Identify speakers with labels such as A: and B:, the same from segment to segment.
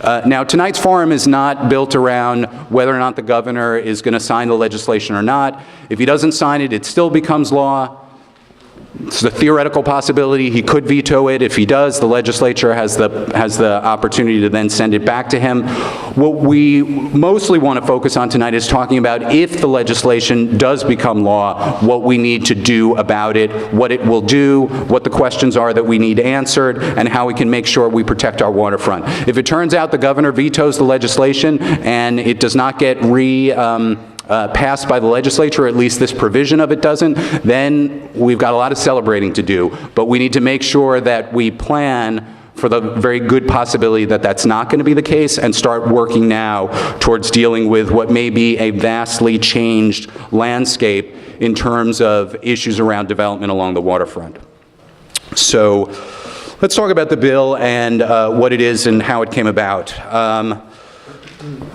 A: Now, tonight's forum is not built around whether or not the governor is going to sign the legislation or not. If he doesn't sign it, it still becomes law. It's a theoretical possibility. He could veto it. If he does, the legislature has the opportunity to then send it back to him. What we mostly want to focus on tonight is talking about if the legislation does become law, what we need to do about it, what it will do, what the questions are that we need answered, and how we can make sure we protect our waterfront. If it turns out the governor vetoes the legislation and it does not get passed by the legislature, or at least this provision of it doesn't, then we've got a lot of celebrating to do. But we need to make sure that we plan for the very good possibility that that's not going to be the case and start working now towards dealing with what may be a vastly changed landscape in terms of issues around development along the waterfront. So let's talk about the bill and what it is and how it came about.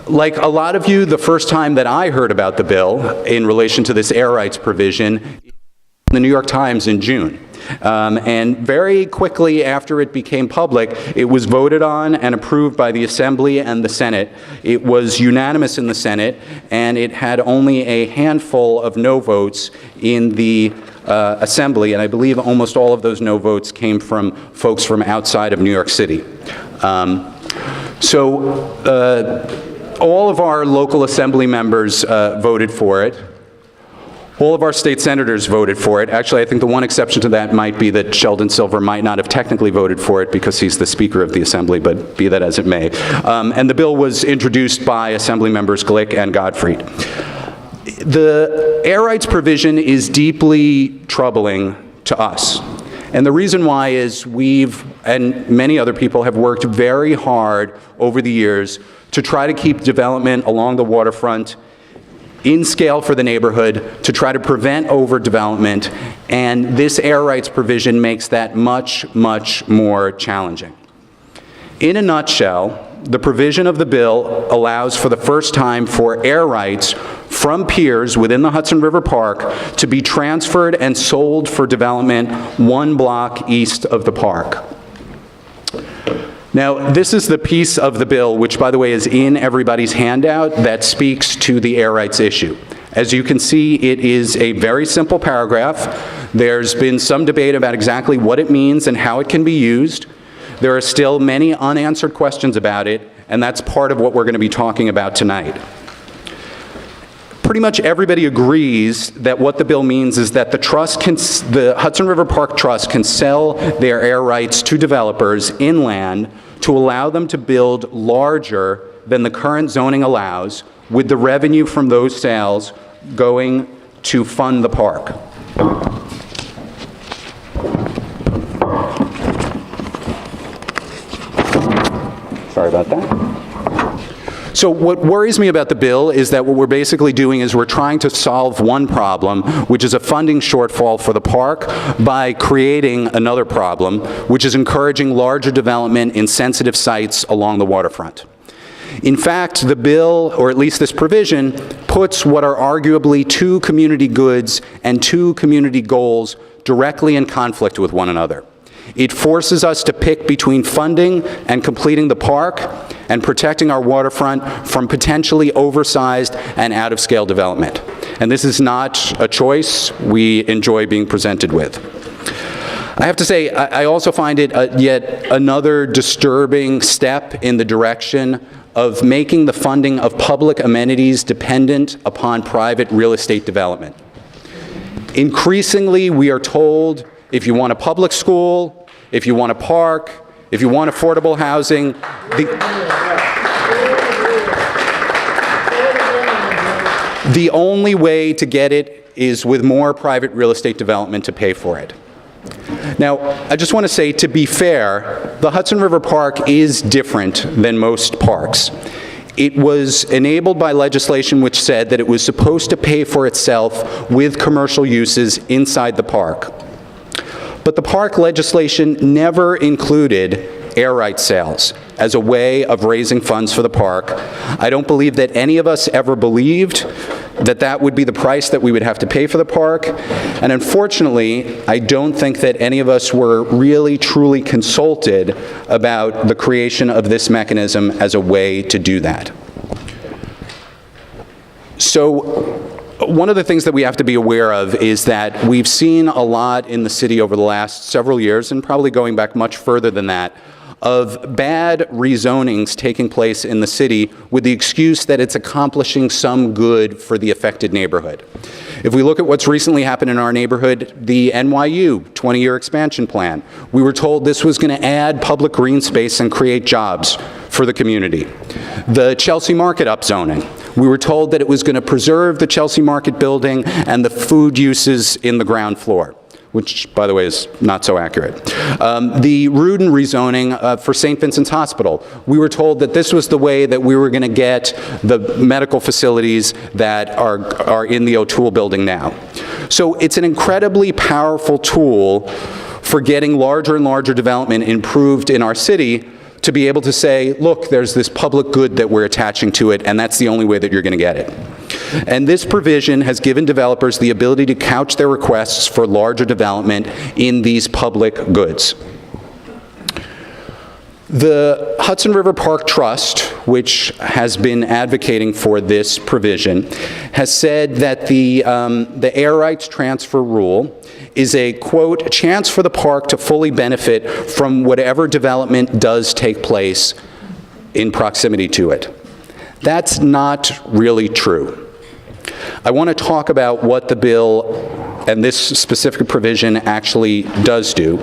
A: Like a lot of you, the first time that I heard about the bill in relation to this air rights provision, in the New York Times in June. And very quickly after it became public, it was voted on and approved by the Assembly and the Senate. It was unanimous in the Senate, and it had only a handful of no votes in the Assembly, and I believe almost all of those no votes came from folks from outside of New York City. All of our local assembly members voted for it. All of our state senators voted for it. Actually, I think the one exception to that might be that Sheldon Silver might not have technically voted for it because he's the Speaker of the Assembly, but be that as it may. And the bill was introduced by Assembly members Glick and Gottfried. The air rights provision is deeply troubling to us. And the reason why is we've, and many other people have worked very hard over the years to try to keep development along the waterfront in scale for the neighborhood, to try to prevent overdevelopment, and this air rights provision makes that much, much more challenging. In a nutshell, the provision of the bill allows for the first time for air rights from piers within the Hudson River Park to be transferred and sold for development 1 block east of the park. Now, this is the piece of the bill, which, by the way, is in everybody's handout, that speaks to the air rights issue. As you can see, it is a very simple paragraph. There's been some debate about exactly what it means and how it can be used. There are still many unanswered questions about it, and that's part of what we're going to be talking about tonight. Pretty much everybody agrees that what the bill means is that the Hudson River Park Trust can sell their air rights to developers inland to allow them to build larger than the current zoning allows, with the revenue from those sales going to fund the park. Sorry about that. So what worries me about the bill is that what we're basically doing is we're trying to solve one problem, which is a funding shortfall for the park, by creating another problem, which is encouraging larger development in sensitive sites along the waterfront. In fact, the bill, or at least this provision, puts what are arguably two community goods and two community goals directly in conflict with one another. It forces us to pick between funding and completing the park and protecting our waterfront from potentially oversized and out-of-scale development. And this is not a choice we enjoy being presented with. I have to say, I also find it yet another disturbing step in the direction of making the funding of public amenities dependent upon private real estate development. Increasingly, we are told, if you want a public school, if you want a park, if you want affordable housing, the only way to get it is with more private real estate development to pay for it. Now, I just want to say, to be fair, the Hudson River Park is different than most parks. It was enabled by legislation which said that it was supposed to pay for itself with commercial uses inside the park. But the park legislation never included air rights sales as a way of raising funds for the park. I don't believe that any of us ever believed that that would be the price that we would have to pay for the park. And unfortunately, I don't think that any of us were really truly consulted about the creation of this mechanism as a way to do that. So one of the things that we have to be aware of is that we've seen a lot in the city over the last several years, and probably going back much further than that, of bad rezonings taking place in the city with the excuse that it's accomplishing some good for the affected neighborhood. If we look at what's recently happened in our neighborhood, the NYU 20-year expansion plan, we were told this was going to add public green space and create jobs for the community. The Chelsea Market upzoning, we were told that it was going to preserve the Chelsea Market building and the food uses in the ground floor, which, by the way, is not so accurate. The Rudin rezoning for St. Vincent's Hospital, we were told that this was the way that we were going to get the medical facilities that are in the O'Toole building now. So it's an incredibly powerful tool for getting larger and larger development improved in our city, to be able to say, look, there's this public good that we're attaching to it, and that's the only way that you're going to get it. And this provision has given developers the ability to couch their requests for larger development in these public goods. The Hudson River Park Trust, which has been advocating for this provision, has said that the air rights transfer rule is a, quote, chance for the park to fully benefit from whatever development does take place in proximity to it. That's not really true. I want to talk about what the bill and this specific provision actually does do,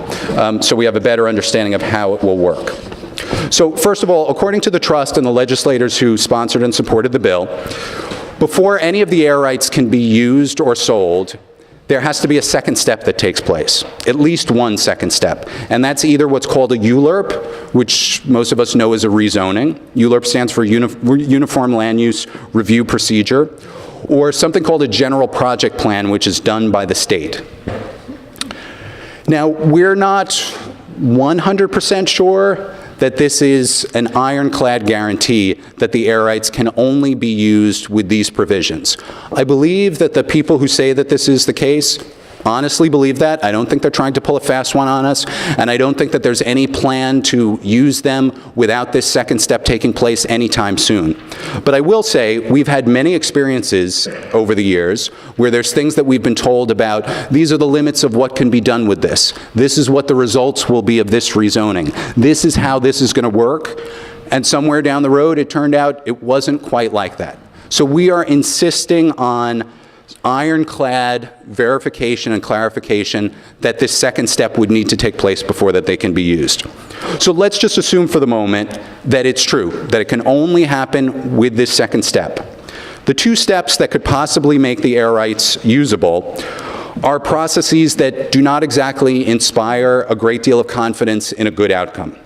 A: so we have a better understanding of how it will work. So first of all, according to the trust and the legislators who sponsored and supported the bill, before any of the air rights can be used or sold, there has to be a second step that takes place, at least one second step. And that's either what's called a ULIP, which most of us know as a rezoning. ULIP stands for Uniform Land Use Review Procedure, or something called a general project plan, which is done by the state. Now, we're not 100% sure that this is an ironclad guarantee that the air rights can only be used with these provisions. I believe that the people who say that this is the case honestly believe that. I don't think they're trying to pull a fast one on us, and I don't think that there's any plan to use them without this second step taking place anytime soon. But I will say we've had many experiences over the years where there's things that we've been told about, these are the limits of what can be done with this. This is what the results will be of this rezoning. This is how this is going to work. And somewhere down the road, it turned out it wasn't quite like that. So we are insisting on ironclad verification and clarification that this second step would need to take place before that they can be used. So let's just assume for the moment that it's true, that it can only happen with this second step. The two steps that could possibly make the air rights usable are processes that do not exactly inspire a great deal of confidence in a good outcome.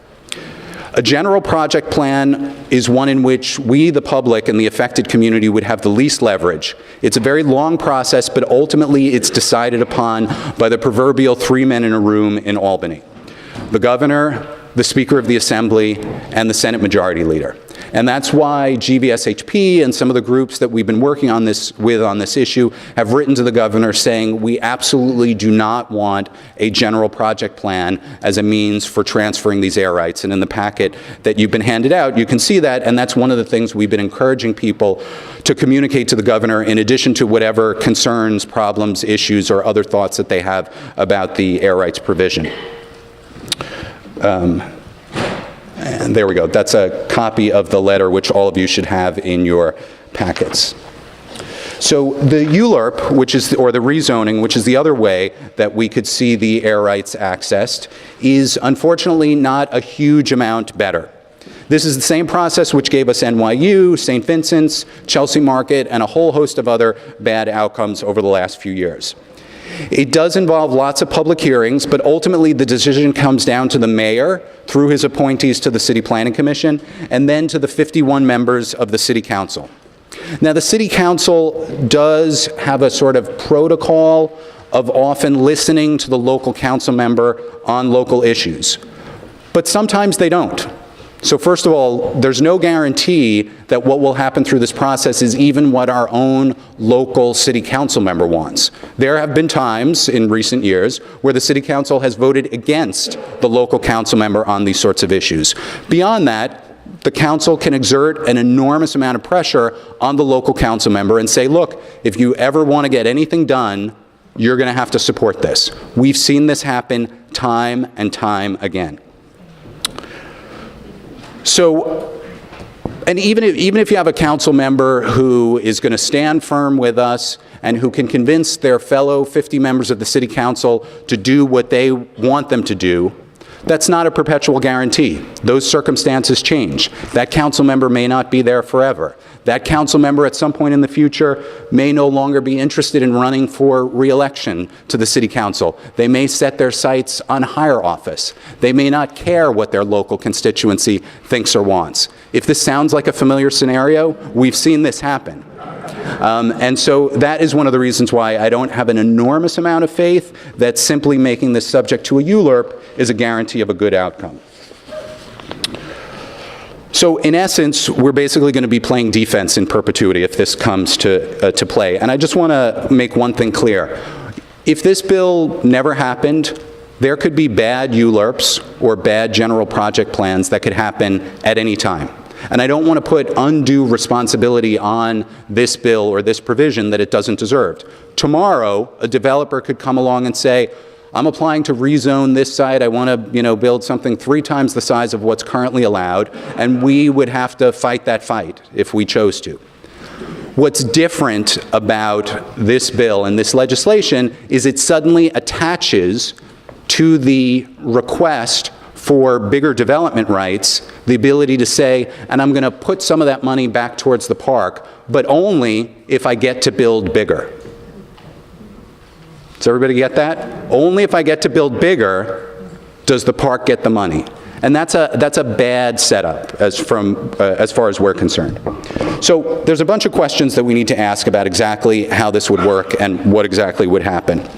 A: A general project plan is one in which we, the public, and the affected community would have the least leverage. It's a very long process, but ultimately it's decided upon by the proverbial 3 men in a room in Albany: the governor, the Speaker of the Assembly, and the Senate Majority Leader. And that's why GVSHP and some of the groups that we've been working on this issue have written to the governor saying we absolutely do not want a general project plan as a means for transferring these air rights. And in the packet that you've been handed out, you can see that, and that's one of the things we've been encouraging people to communicate to the governor in addition to whatever concerns, problems, issues, or other thoughts that they have about the air rights provision. And there we go. That's a copy of the letter, which all of you should have in your packets. So the ULIP, which is, or the rezoning, which is the other way that we could see the air rights accessed, is unfortunately not a huge amount better. This is the same process which gave us NYU, St. Vincent's, Chelsea Market, and a whole host of other bad outcomes over the last few years. It does involve lots of public hearings, but ultimately the decision comes down to the mayor through his appointees to the City Planning Commission, and then to the 51 members of the City Council. Now, the City Council does have a sort of protocol of often listening to the local council member on local issues. But sometimes they don't. So first of all, there's no guarantee that what will happen through this process is even what our own local city council member wants. There have been times in recent years where the city council has voted against the local council member on these sorts of issues. Beyond that, the council can exert an enormous amount of pressure on the local council member and say, look, if you ever want to get anything done, you're going to have to support this. We've seen this happen time and time again. So, and even if you have a council member who is going to stand firm with us and who can convince their fellow 50 members of the city council to do what they want them to do, that's not a perpetual guarantee. Those circumstances change. That council member may not be there forever. That council member at some point in the future may no longer be interested in running for re-election to the city council. They may set their sights on higher office. They may not care what their local constituency thinks or wants. If this sounds like a familiar scenario, we've seen this happen. And so that is one of the reasons why I don't have an enormous amount of faith that simply making this subject to a ULIRP is a guarantee of a good outcome. So in essence, we're basically going to be playing defense in perpetuity if this comes to play. And I just want to make one thing clear. If this bill never happened, there could be bad ULIRPs or bad general project plans that could happen at any time. And I don't want to put undue responsibility on this bill or this provision that it doesn't deserve. Tomorrow, a developer could come along and say, I'm applying to rezone this site. I want to, build something 3 times the size of what's currently allowed, and we would have to fight that fight if we chose to. What's different about this bill and this legislation is it suddenly attaches to the request for bigger development rights the ability to say, and I'm going to put some of that money back towards the park, but only if I get to build bigger. Does everybody get that? Only if I get to build bigger does the park get the money. And that's a bad setup as far as we're concerned. So there's a bunch of questions that we need to ask about exactly how this would work and what exactly would happen.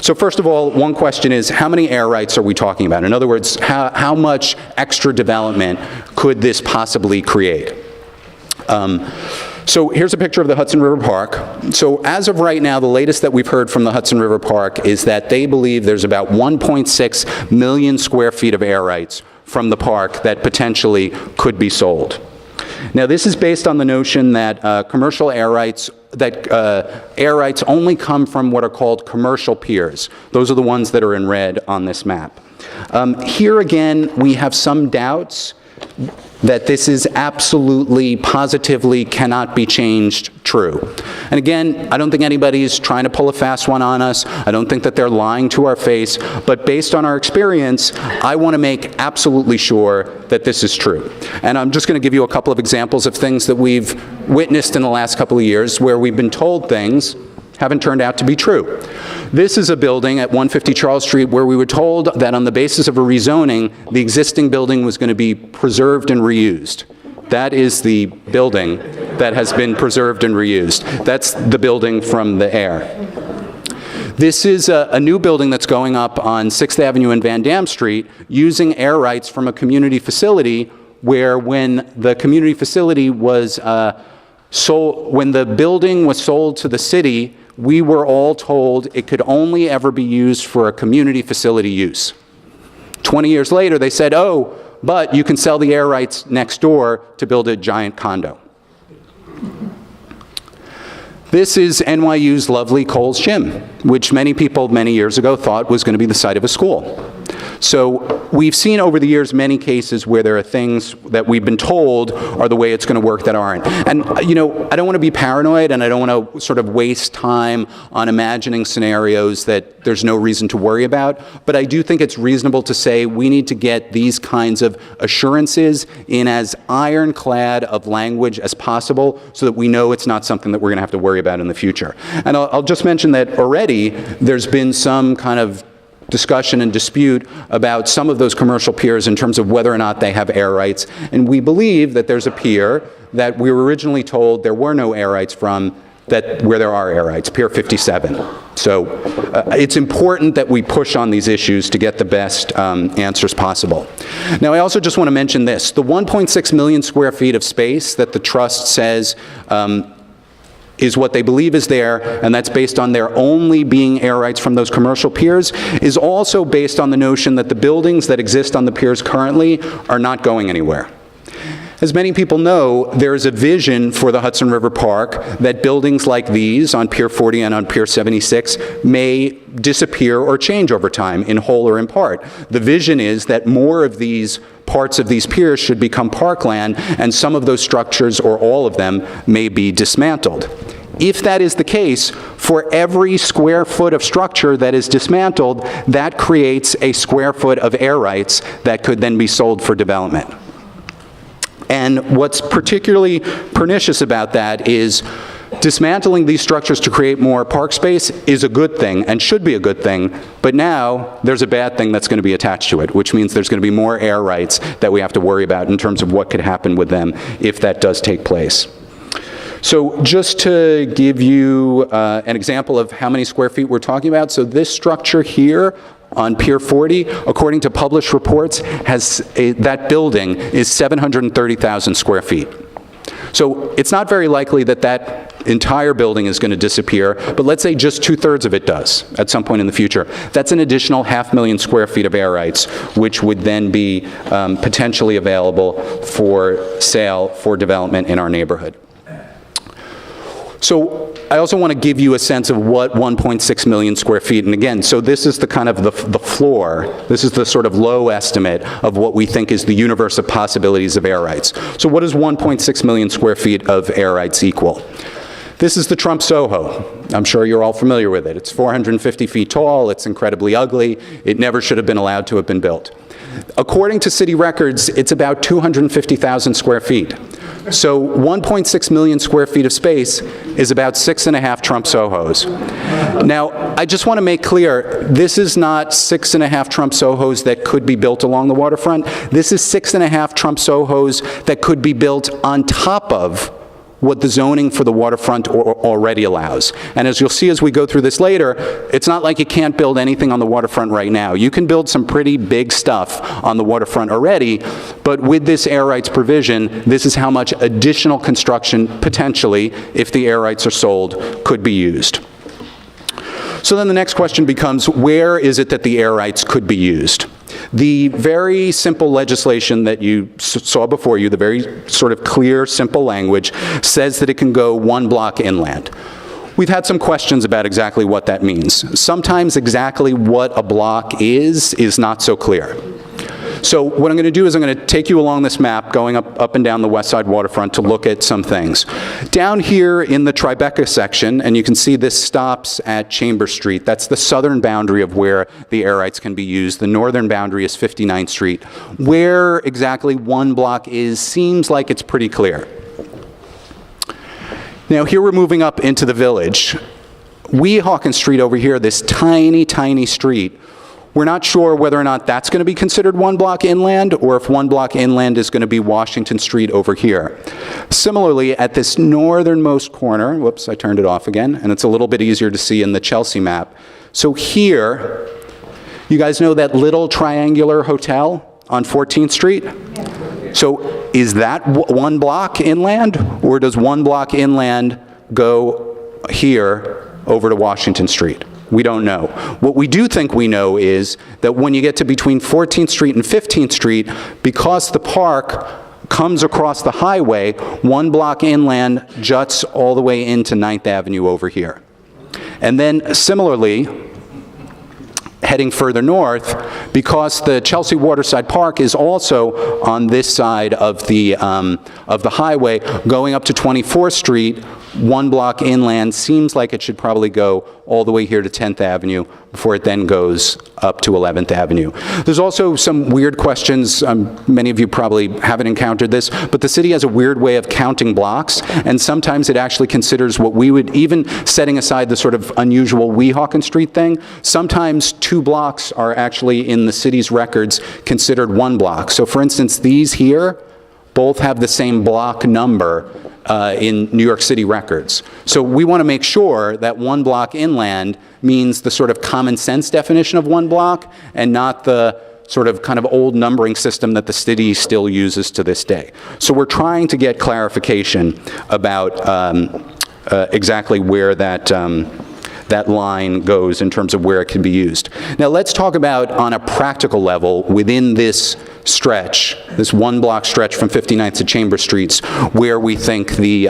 A: So first of all, one question is, how many air rights are we talking about? In other words, how much extra development could this possibly create? So here's a picture of the Hudson River Park. So as of right now, the latest that we've heard from the Hudson River Park is that they believe there's about 1.6 million square feet of air rights from the park that potentially could be sold. Now this is based on the notion that commercial air rights, air rights only come from what are called commercial piers. Those are the ones that are in red on this map. Here again, we have some doubts that this is absolutely, positively cannot be changed true. And again, I don't think anybody's trying to pull a fast one on us. I don't think that they're lying to our face. But based on our experience, I want to make absolutely sure that this is true. And I'm just going to give you a couple of examples of things that we've witnessed in the last couple of years where we've been told things haven't turned out to be true. This is a building at 150 Charles Street where we were told that on the basis of a rezoning, the existing building was going to be preserved and reused. That is the building that has been preserved and reused. That's the building from the air. This is a new building that's going up on 6th Avenue and Van Dam Street using air rights from a community facility where when the community facility was sold, when the building was sold to the city, we were all told it could only ever be used for a community facility use. 20 years later, they said, oh, but you can sell the air rights next door to build a giant condo. This is NYU's lovely Coles Gym, which many people many years ago thought was going to be the site of a school. So we've seen over the years many cases where there are things that we've been told are the way it's going to work that aren't. And I don't want to be paranoid and I don't want to sort of waste time on imagining scenarios that there's no reason to worry about, but I do think it's reasonable to say we need to get these kinds of assurances in as ironclad of language as possible so that we know it's not something that we're going to have to worry about in the future. And I'll just mention that already there's been some kind of discussion and dispute about some of those commercial piers in terms of whether or not they have air rights. And we believe that there's a pier that we were originally told there were no air rights from where there are air rights, Pier 57. So it's important that we push on these issues to get the best answers possible. Now, I also just want to mention this. The 1.6 million square feet of space that the trust says is what they believe is there, and that's based on there only being air rights from those commercial piers, is also based on the notion that the buildings that exist on the piers currently are not going anywhere. As many people know, there's a vision for the Hudson River Park that buildings like these on Pier 40 and on Pier 76 may disappear or change over time, in whole or in part. The vision is that more of these parts of these piers should become parkland, and some of those structures, or all of them, may be dismantled. If that is the case, for every square foot of structure that is dismantled, that creates a square foot of air rights that could then be sold for development. And what's particularly pernicious about that is dismantling these structures to create more park space is a good thing and should be a good thing, but now there's a bad thing that's going to be attached to it, which means there's going to be more air rights that we have to worry about in terms of what could happen with them if that does take place. So just to give you an example of how many square feet we're talking about, so this structure here on Pier 40, according to published reports, that building is 730,000 square feet. So it's not very likely that that entire building is going to disappear, but let's say just 2/3 of it does at some point in the future. That's an additional 500,000 square feet of air rights, which would then be potentially available for sale for development in our neighborhood. So I also want to give you a sense of what 1.6 million square feet, and again, so this is the kind of the floor, this is the sort of low estimate of what we think is the universe of possibilities of air rights. So what does 1.6 million square feet of air rights equal? This is the Trump Soho. I'm sure you're all familiar with it. It's 450 feet tall, it's incredibly ugly, it never should have been allowed to have been built. According to city records, it's about 250,000 square feet. So 1.6 million square feet of space is about 6.5 Trump Sohos. Now, I just want to make clear, this is not 6.5 Trump Sohos that could be built along the waterfront. This is 6.5 Trump Sohos that could be built on top of what the zoning for the waterfront already allows. And as you'll see as we go through this later, it's not like you can't build anything on the waterfront right now. You can build some pretty big stuff on the waterfront already, but with this air rights provision, this is how much additional construction, potentially, if the air rights are sold, could be used. So then the next question becomes, where is it that the air rights could be used? The very simple legislation that you saw before you, the very sort of clear, simple language, says that it can go 1 block inland. We've had some questions about exactly what that means. Sometimes exactly what a block is not so clear. So what I'm going to do is I'm going to take you along this map going up and down the west side waterfront to look at some things. Down here in the Tribeca section, and you can see this stops at Chambers Street. That's the southern boundary of where the air rights can be used. The northern boundary is 59th Street. Where exactly 1 block is seems like it's pretty clear. Now here we're moving up into the village. Weehawken Street over here, this tiny, tiny street, we're not sure whether or not that's going to be considered 1 block inland, or if 1 block inland is going to be Washington Street over here. Similarly, at this northernmost corner, whoops, I turned it off again, and it's a little bit easier to see in the Chelsea map. So here, you guys know that little triangular hotel on 14th Street? So is that 1 block inland, or does 1 block inland go here over to Washington Street? We don't know. What we do think we know is that when you get to between 14th Street and 15th Street, because the park comes across the highway, 1 block inland juts all the way into 9th Avenue over here. And then similarly, heading further north, because the Chelsea Waterside Park is also on this side of the highway, going up to 24th Street, 1 block inland seems like it should probably go all the way here to 10th Avenue before it then goes up to 11th Avenue. There's also some weird questions. Many of you probably haven't encountered this, but the city has a weird way of counting blocks, and sometimes it actually considers what we would, even setting aside the sort of unusual Weehawken Street thing, sometimes 2 blocks are actually in the city's records considered 1 block. So for instance, these here both have the same block number in New York City records. So we want to make sure that one block inland means the sort of common sense definition of one block and not the sort of kind of old numbering system that the city still uses to this day. So we're trying to get clarification about exactly where that line goes in terms of where it can be used. Now let's talk about, on a practical level, within this stretch, this one block stretch from 59th to Chambers Streets, where we think the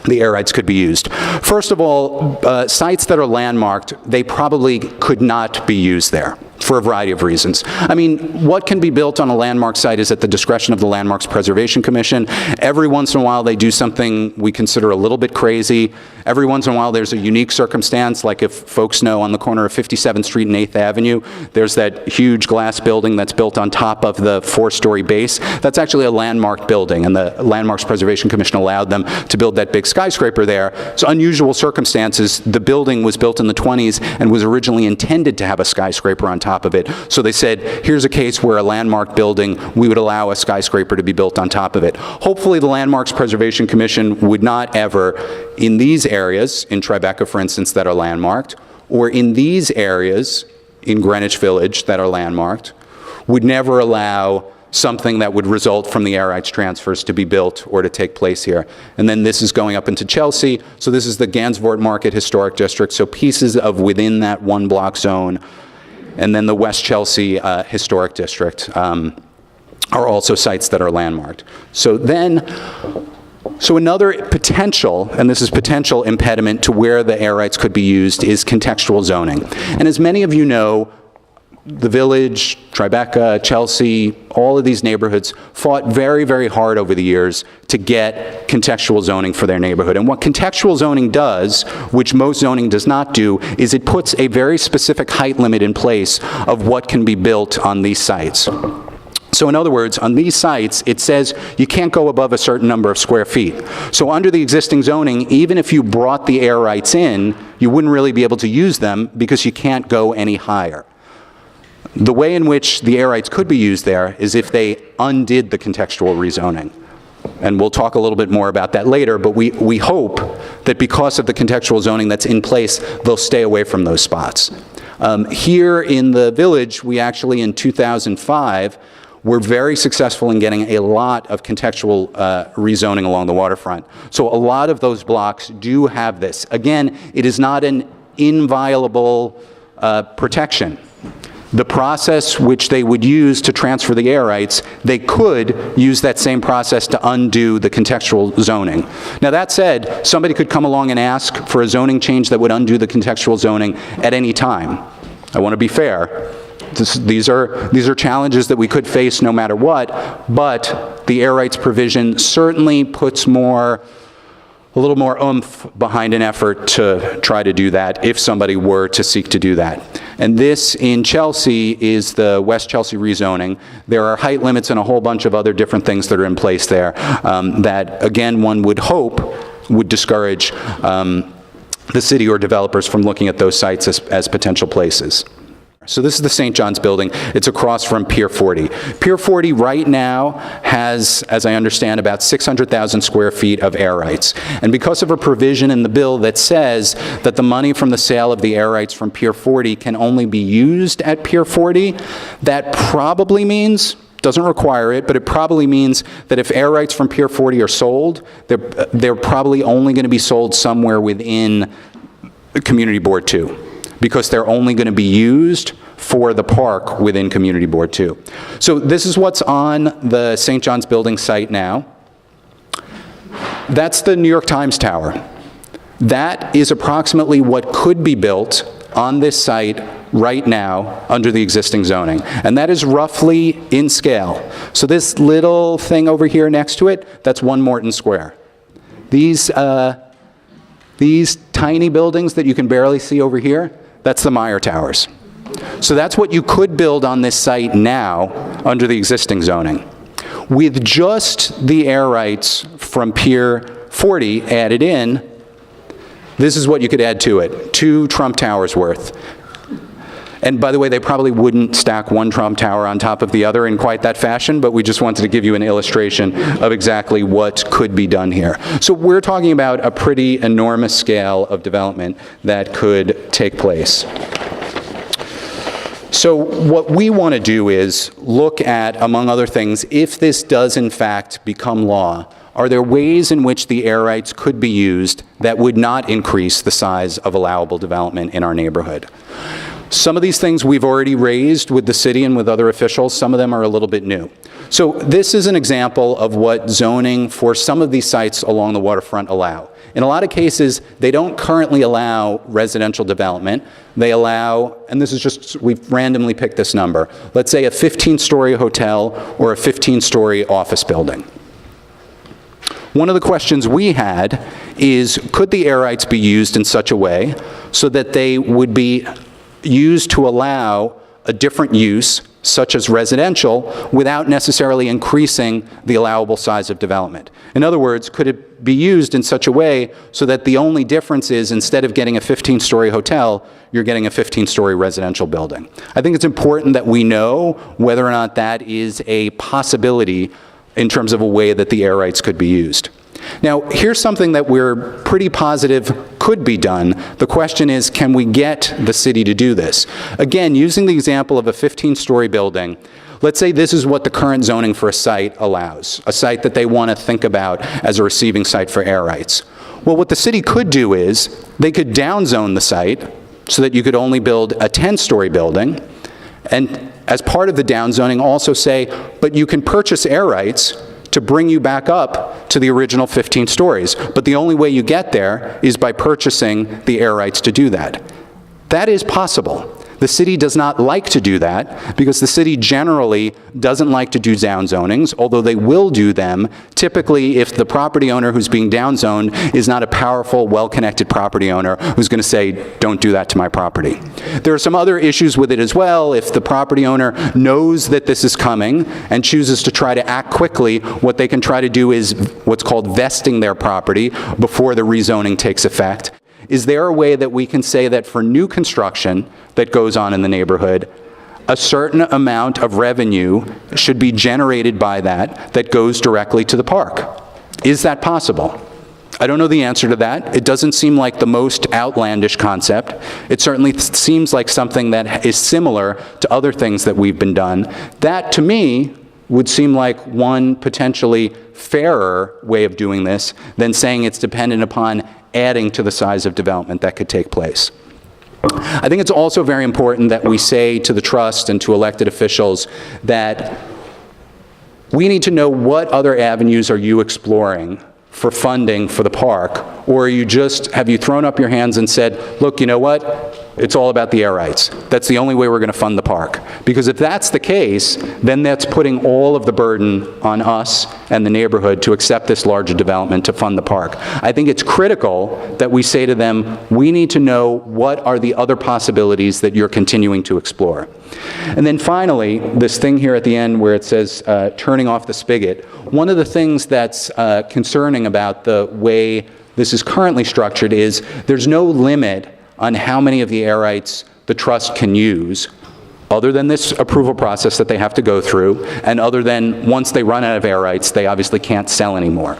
A: air rights could be used. First of all, sites that are landmarked, they probably could not be used there, for a variety of reasons. I mean, what can be built on a landmark site is at the discretion of the Landmarks Preservation Commission. Every once in a while they do something we consider a little bit crazy. Every once in a while there's a unique circumstance, like if folks know on the corner of 57th Street and 8th Avenue, there's that huge glass building that's built on top of the 4-story base. That's actually a landmarked building, and the Landmarks Preservation Commission allowed them to build that big skyscraper there. So unusual circumstances. The building was built in the 20s and was originally intended to have a skyscraper on top of it. So they said, here's a case where a landmark building, we would allow a skyscraper to be built on top of it. Hopefully the Landmarks Preservation Commission would not ever, in these areas, in Tribeca for instance, that are landmarked, or in these areas, in Greenwich Village that are landmarked, would never allow something that would result from the air rights transfers to be built or to take place here. And then this is going up into Chelsea. So this is the Gansevoort Market Historic District. So pieces of within that one block zone. And then the West Chelsea Historic District are also sites that are landmarked. So another potential, and this is potential impediment to where the air rights could be used, is contextual zoning. And as many of you know, the Village, Tribeca, Chelsea, all of these neighborhoods fought very, very hard over the years to get contextual zoning for their neighborhood. And what contextual zoning does, which most zoning does not do, is it puts a very specific height limit in place of what can be built on these sites. So in other words, on these sites, it says you can't go above a certain number of square feet. So under the existing zoning, even if you brought the air rights in, you wouldn't really be able to use them because you can't go any higher. The way in which the air rights could be used there is if they undid the contextual rezoning. And we'll talk a little bit more about that later, but we hope that because of the contextual zoning that's in place, they'll stay away from those spots. Here in the Village, we actually, in 2005, were very successful in getting a lot of contextual rezoning along the waterfront. So a lot of those blocks do have this. Again, it is not an inviolable protection. The process which they would use to transfer the air rights, they could use that same process to undo the contextual zoning. Now that said, somebody could come along and ask for a zoning change that would undo the contextual zoning at any time. I want to be fair. These are challenges that we could face no matter what, but the air rights provision certainly puts a little more oomph behind an effort to try to do that if somebody were to seek to do that. And this in Chelsea is the West Chelsea rezoning. There are height limits and a whole bunch of other different things that are in place there that, again, one would hope would discourage the city or developers from looking at those sites as potential places. So this is the St. John's building. It's across from Pier 40. Pier 40 right now has, as I understand, about 600,000 square feet of air rights. And because of a provision in the bill that says that the money from the sale of the air rights from Pier 40 can only be used at Pier 40, that probably means, doesn't require it, but it probably means that if air rights from Pier 40 are sold, they're probably only going to be sold somewhere within Community Board 2. Because they're only going to be used for the park within Community Board 2. So this is what's on the St. John's building site now. That's the New York Times Tower. That is approximately what could be built on this site right now under the existing zoning. And that is roughly in scale. So this little thing over here next to it, that's 1 Morton Square. These tiny buildings that you can barely see over here, that's the Meyer Towers. So that's what you could build on this site now under the existing zoning. With just the air rights from Pier 40 added in, this is what you could add to it, 2 Trump Towers worth. And by the way, they probably wouldn't stack one Trump Tower on top of the other in quite that fashion, but we just wanted to give you an illustration of exactly what could be done here. So we're talking about a pretty enormous scale of development that could take place. So what we want to do is look at, among other things, if this does in fact become law, are there ways in which the air rights could be used that would not increase the size of allowable development in our neighborhood? Some of these things we've already raised with the city and with other officials. Some of them are a little bit new. So this is an example of what zoning for some of these sites along the waterfront allow. In a lot of cases, they don't currently allow residential development. They allow, and this is just, we've randomly picked this number, let's say a 15-story hotel or a 15-story office building. One of the questions we had is, could the air rights be used in such a way so that they would be used to allow a different use, such as residential, without necessarily increasing the allowable size of development? In other words, could it be used in such a way so that the only difference is, instead of getting a 15-story hotel, you're getting a 15-story residential building? I think it's important that we know whether or not that is a possibility in terms of a way that the air rights could be used. Now, here's something that we're pretty positive could be done. The question is, can we get the city to do this? Again, using the example of a 15-story building, let's say this is what the current zoning for a site allows, a site that they want to think about as a receiving site for air rights. Well, what the city could do is, they could downzone the site so that you could only build a 10-story building, and as part of the downzoning also say, but you can purchase air rights to bring you back up to the original 15 stories. But the only way you get there is by purchasing the air rights to do that. That is possible. The city does not like to do that because the city generally doesn't like to do downzonings, although they will do them typically if the property owner who's being downzoned is not a powerful, well-connected property owner who's going to say, don't do that to my property. There are some other issues with it as well. If the property owner knows that this is coming and chooses to try to act quickly, what they can try to do is what's called vesting their property before the rezoning takes effect. Is there a way that we can say that for new construction that goes on in the neighborhood, a certain amount of revenue should be generated by that goes directly to the park? Is that possible? I don't know the answer to that. It doesn't seem like the most outlandish concept. It certainly seems like something that is similar to other things that we've been done. That, to me, would seem like one potentially fairer way of doing this than saying it's dependent upon adding to the size of development that could take place. I think it's also very important that we say to the trust and to elected officials that we need to know what other avenues are you exploring for funding for the park, or have you thrown up your hands and said, look, you know what? It's all about the air rights. That's the only way we're going to fund the park. Because if that's the case, then that's putting all of the burden on us and the neighborhood to accept this larger development to fund the park. I think it's critical that we say to them, we need to know what are the other possibilities that you're continuing to explore. And then finally, this thing here at the end where it says turning off the spigot, one of the things that's concerning about the way this is currently structured is there's no limit on how many of the air rights the trust can use, other than this approval process that they have to go through, and other than once they run out of air rights, they obviously can't sell anymore.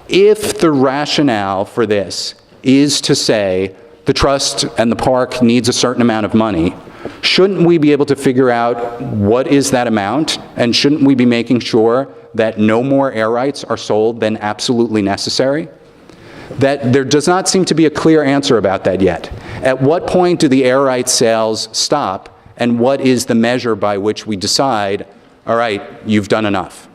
A: If the rationale for this is to say the trust and the park needs a certain amount of money, shouldn't we be able to figure out what is that amount, and shouldn't we be making sure that no more air rights are sold than absolutely necessary? That there does not seem to be a clear answer about that yet. At what point do the air rights sales stop, and what is the measure by which we decide, all right, you've done enough?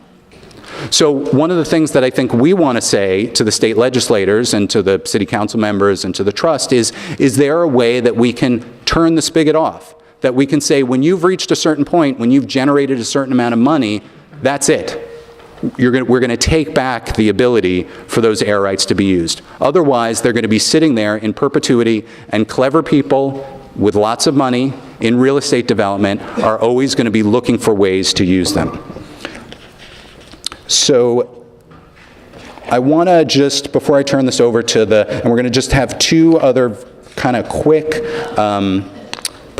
A: So one of the things that I think we want to say to the state legislators and to the city council members and to the trust is there a way that we can turn the spigot off? That we can say, when you've reached a certain point, when you've generated a certain amount of money, that's it. We're going to take back the ability for those air rights to be used. Otherwise, they're going to be sitting there in perpetuity, and clever people with lots of money in real estate development are always going to be looking for ways to use them. So I want to just, before I turn this over to and we're going to just have two other kind of quick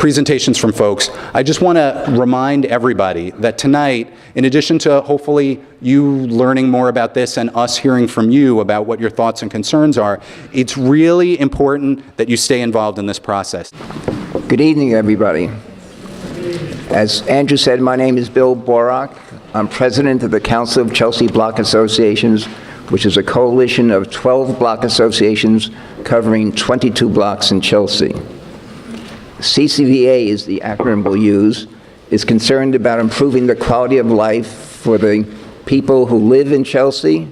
A: presentations from folks, I just want to remind everybody that tonight, in addition to hopefully you learning more about this and us hearing from you about what your thoughts and concerns are, it's really important that you stay involved in this process.
B: Good evening, everybody. As Andrew said, my name is Bill Borock. I'm president of the Council of Chelsea Block Associations, which is a coalition of 12 block associations covering 22 blocks in Chelsea. CCBA is the acronym we'll use, is concerned about improving the quality of life for the people who live in Chelsea,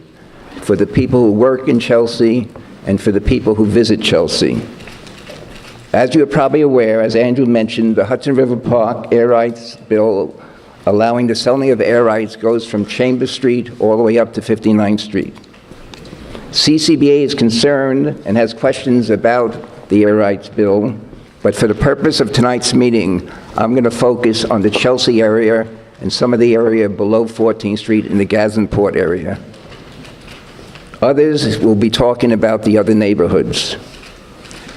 B: for the people who work in Chelsea, and for the people who visit Chelsea. As you're probably aware, as Andrew mentioned, the Hudson River Park air rights bill allowing the selling of air rights goes from Chambers Street all the way up to 59th Street. CCBA is concerned and has questions about the air rights bill, but for the purpose of tonight's meeting, I'm going to focus on the Chelsea area and some of the area below 14th Street in the Gazenport area. Others will be talking about the other neighborhoods.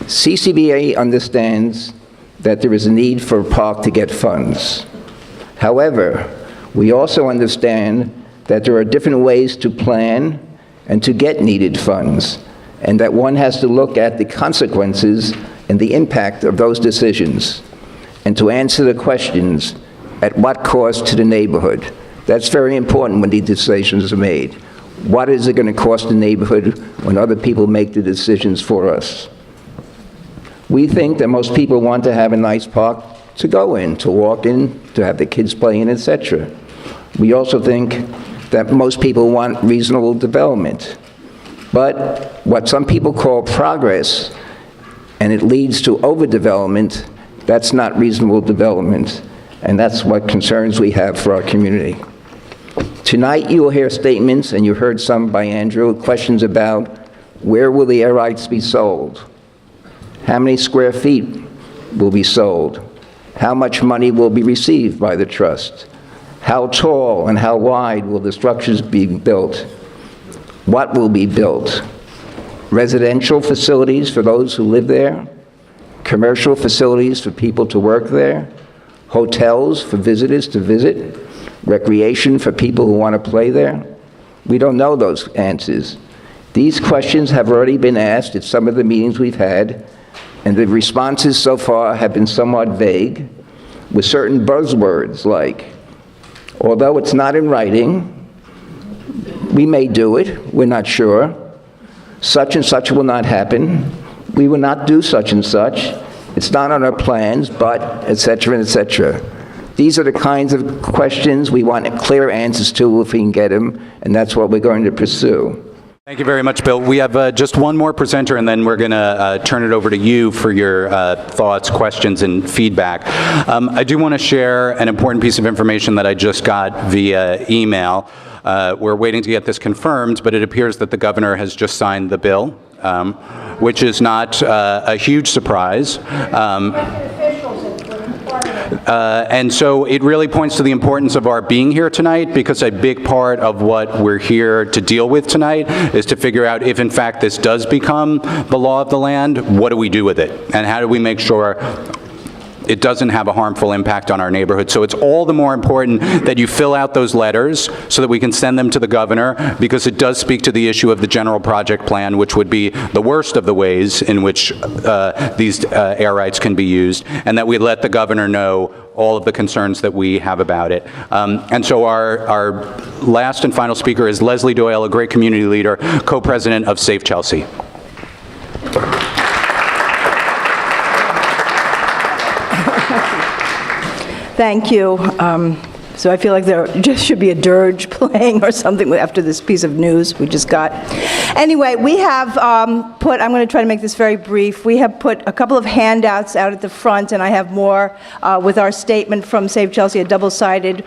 B: CCBA understands that there is a need for a park to get funds. However, we also understand that there are different ways to plan and to get needed funds, and that one has to look at the consequences and the impact of those decisions, and to answer the questions, at what cost to the neighborhood? That's very important when these decisions are made. What is it going to cost the neighborhood when other people make the decisions for us? We think that most people want to have a nice park to go in, to walk in, to have the kids play in, etc. We also think that most people want reasonable development. But what some people call progress, and it leads to overdevelopment, that's not reasonable development. And that's what concerns we have for our community. Tonight you will hear statements, and you heard some by Andrew, questions about where will the air rights be sold? How many square feet will be sold? How much money will be received by the trust? How tall and how wide will the structures be built? What will be built? Residential facilities for those who live there? Commercial facilities for people to work there? Hotels for visitors to visit? Recreation for people who want to play there? We don't know those answers. These questions have already been asked at some of the meetings we've had, and the responses so far have been somewhat vague, with certain buzzwords like, although it's not in writing, we may do it, we're not sure, such and such will not happen, we will not do such and such, it's not on our plans, but, etc., etc. These are the kinds of questions we want clear answers to if we can get them, and that's what we're going to pursue.
A: Thank you very much, Bill. We have just one more presenter, and then we're going to turn it over to you for your thoughts, questions, and feedback. I do want to share an important piece of information that I just got via email. We're waiting to get this confirmed, but it appears that the governor has just signed the bill, which is not a huge surprise. And so it really points to the importance of our being here tonight, because a big part of what we're here to deal with tonight is to figure out if in fact this does become the law of the land, what do we do with it? And how do we make sure it doesn't have a harmful impact on our neighborhood? So it's all the more important that you fill out those letters so that we can send them to the governor, because it does speak to the issue of the general project plan, which would be the worst of the ways in which these air rights can be used, and that we let the governor know all of the concerns that we have about it. And so our last and final speaker is Lesley Doyel, a great community leader, co-president of Safe Chelsea.
C: Thank you. So I feel like there just should be a dirge playing or something after this piece of news we just got. Anyway, we have I'm going to try to make this very brief. We have put a couple of handouts out at the front, and I have more with our statement from Save Chelsea, a double-sided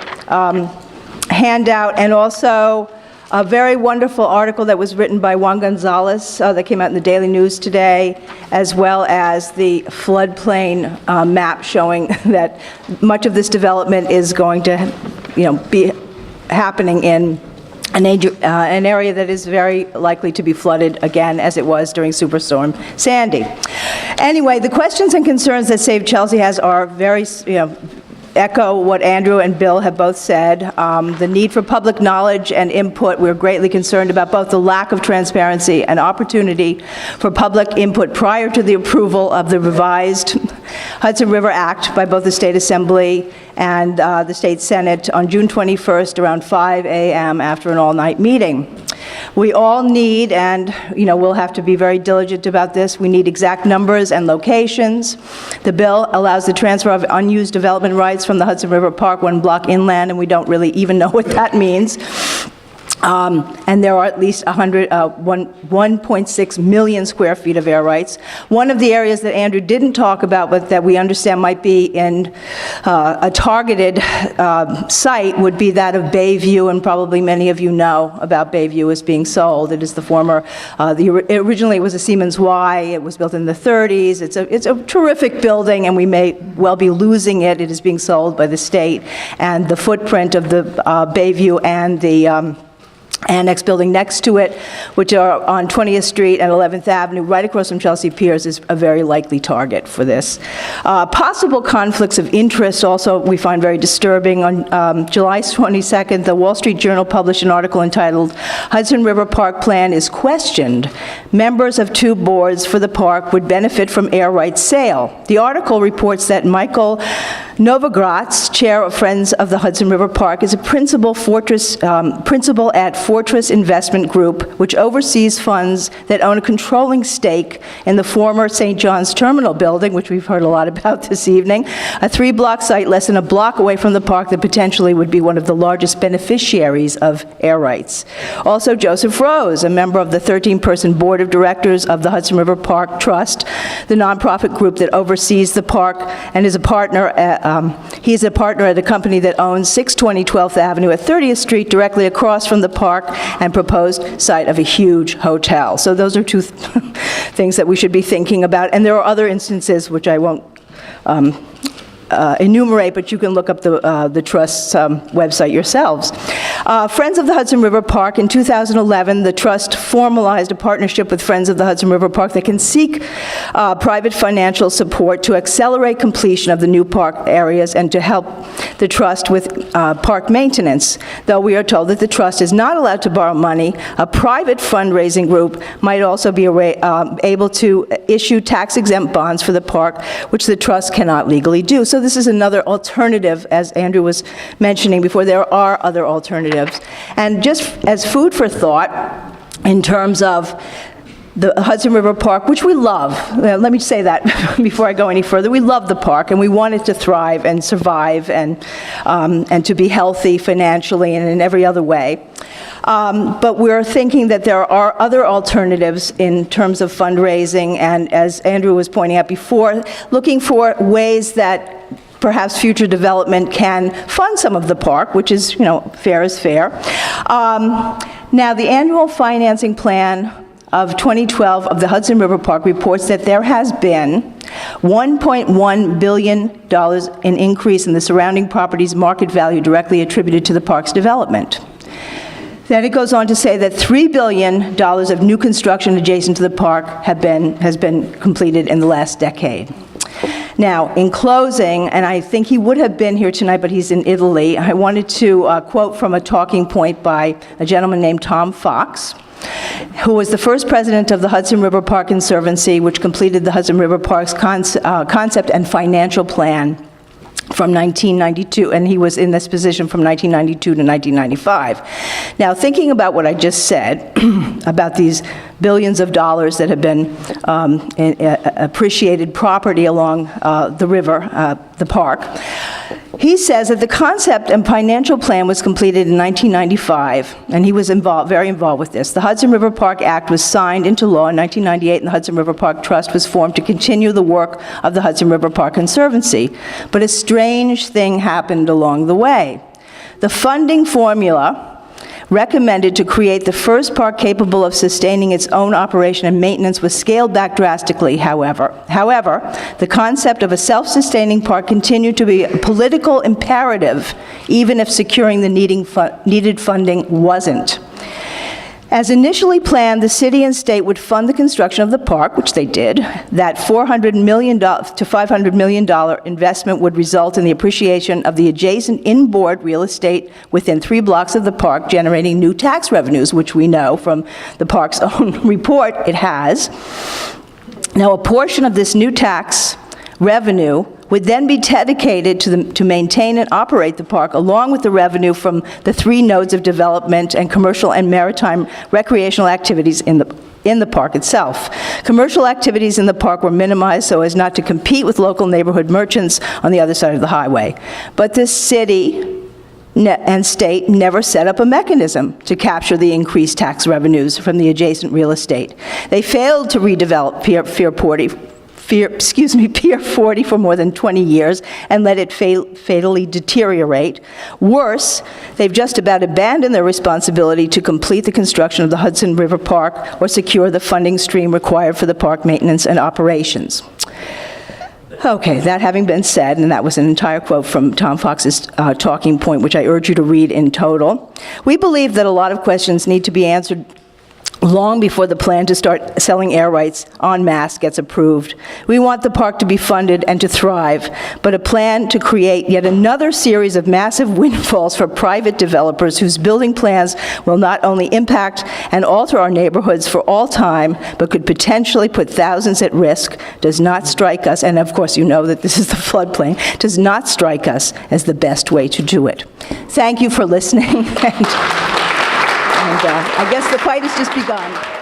C: handout, and also a very wonderful article that was written by Juan Gonzalez that came out in the Daily News today, as well as the floodplain map showing that much of this development is going to, be happening in a an area that is very likely to be flooded again, as it was during Superstorm Sandy. Anyway, the questions and concerns that Save Chelsea has are very, echo what Andrew and Bill have both said. The need for public knowledge and input, we're greatly concerned about both the lack of transparency and opportunity for public input prior to the approval of the revised Hudson River Act by both the State Assembly and the State Senate on June 21st around 5 a.m. after an all-night meeting. We all need, and we'll have to be very diligent about this, we need exact numbers and locations. The bill allows the transfer of unused development rights from the Hudson River Park 1 block inland, and we don't really even know what that means. And there are at least 1.6 million square feet of air rights. One of the areas that Andrew didn't talk about, but that we understand might be in a targeted site, would be that of Bayview, and probably many of you know about Bayview as being sold. It is the former, originally it was a Siemens Y, it was built in the 30s. It's a terrific building, and we may well be losing it. It is being sold by the state, and the footprint of the Bayview and the annex building next to it, which are on 20th Street and 11th Avenue, right across from Chelsea Piers, is a very likely target for this. Possible conflicts of interest also we find very disturbing. On July 22nd, the Wall Street Journal published an article entitled, "Hudson River Park Plan is Questioned. Members of 2 boards for the park would benefit from air rights sale." The article reports that Michael Novogratz, chair of Friends of the Hudson River Park, is a principal at Fortress Investment Group, which oversees funds that own a controlling stake in the former St. John's Terminal building, which we've heard a lot about this evening, a 3-block site less than a block away from the park that potentially would be one of the largest beneficiaries of air rights. Also, Joseph Rose, a member of the 13-person board of directors of the Hudson River Park Trust, the nonprofit group that oversees the park, and is a partner at, he's a partner at a company that owns 620 12th Avenue at 30th Street, directly across from the park and proposed site of a huge hotel. So those are 2 things that we should be thinking about. And there are other instances which I won't enumerate, but you can look up the Trust's website yourselves. Friends of the Hudson River Park, in 2011, the Trust formalized a partnership with Friends of the Hudson River Park that can seek private financial support to accelerate completion of the new park areas and to help the Trust with park maintenance. Though we are told that the Trust is not allowed to borrow money, a private fundraising group might also be able to issue tax-exempt bonds for the park, which the Trust cannot legally do. So this is another alternative, as Andrew was mentioning before. There are other alternatives. And just as food for thought, in terms of the Hudson River Park, which we love. Let me say that before I go any further. We love the park, and we want it to thrive and survive and to be healthy financially and in every other way. But we're thinking that there are other alternatives in terms of fundraising, and as Andrew was pointing out before, looking for ways that perhaps future development can fund some of the park, which is, fair is fair. Now, the annual financing plan of 2012 of the Hudson River Park reports that there has been $1.1 billion in increase in the surrounding property's market value directly attributed to the park's development. Then it goes on to say that $3 billion of new construction adjacent to the park has been completed in the last decade. Now, in closing, and I think he would have been here tonight, but he's in Italy, I wanted to quote from a talking point by a gentleman named Tom Fox, who was the first president of the Hudson River Park Conservancy, which completed the Hudson River Park's concept and financial plan from 1992, and he was in this position from 1992 to 1995. Now, thinking about what I just said, about these billions of dollars that have been appreciated property along the river, the park, he says that the concept and financial plan was completed in 1995, and he was very involved with this. The Hudson River Park Act was signed into law in 1998, and the Hudson River Park Trust was formed to continue the work of the Hudson River Park Conservancy. But a strange thing happened along the way. The funding formula recommended to create the first park capable of sustaining its own operation and maintenance was scaled back drastically, however. However, the concept of a self-sustaining park continued to be a political imperative, even if securing the needed funding wasn't. As initially planned, the city and state would fund the construction of the park, which they did. That $400 million to $500 million investment would result in the appreciation of the adjacent inboard real estate within 3 blocks of the park, generating new tax revenues, which we know from the park's own report it has. Now, a portion of this new tax revenue would then be dedicated to maintain and operate the park, along with the revenue from the 3 nodes of development and commercial and maritime recreational activities in the park itself. Commercial activities in the park were minimized so as not to compete with local neighborhood merchants on the other side of the highway. But the city and state never set up a mechanism to capture the increased tax revenues from the adjacent real estate. They failed to redevelop Pier 40 for more than 20 years and let it fatally deteriorate. Worse, they've just about abandoned their responsibility to complete the construction of the Hudson River Park or secure the funding stream required for the park maintenance and operations. Okay, that having been said, and that was an entire quote from Tom Fox's talking point, which I urge you to read in total, we believe that a lot of questions need to be answered long before the plan to start selling air rights en masse gets approved. We want the park to be funded and to thrive, but a plan to create yet another series of massive windfalls for private developers whose building plans will not only impact and alter our neighborhoods for all time, but could potentially put thousands at risk, does not strike us, and of course you know that this is the floodplain, does not strike us as the best way to do it. Thank you for listening. And I guess the fight has just begun.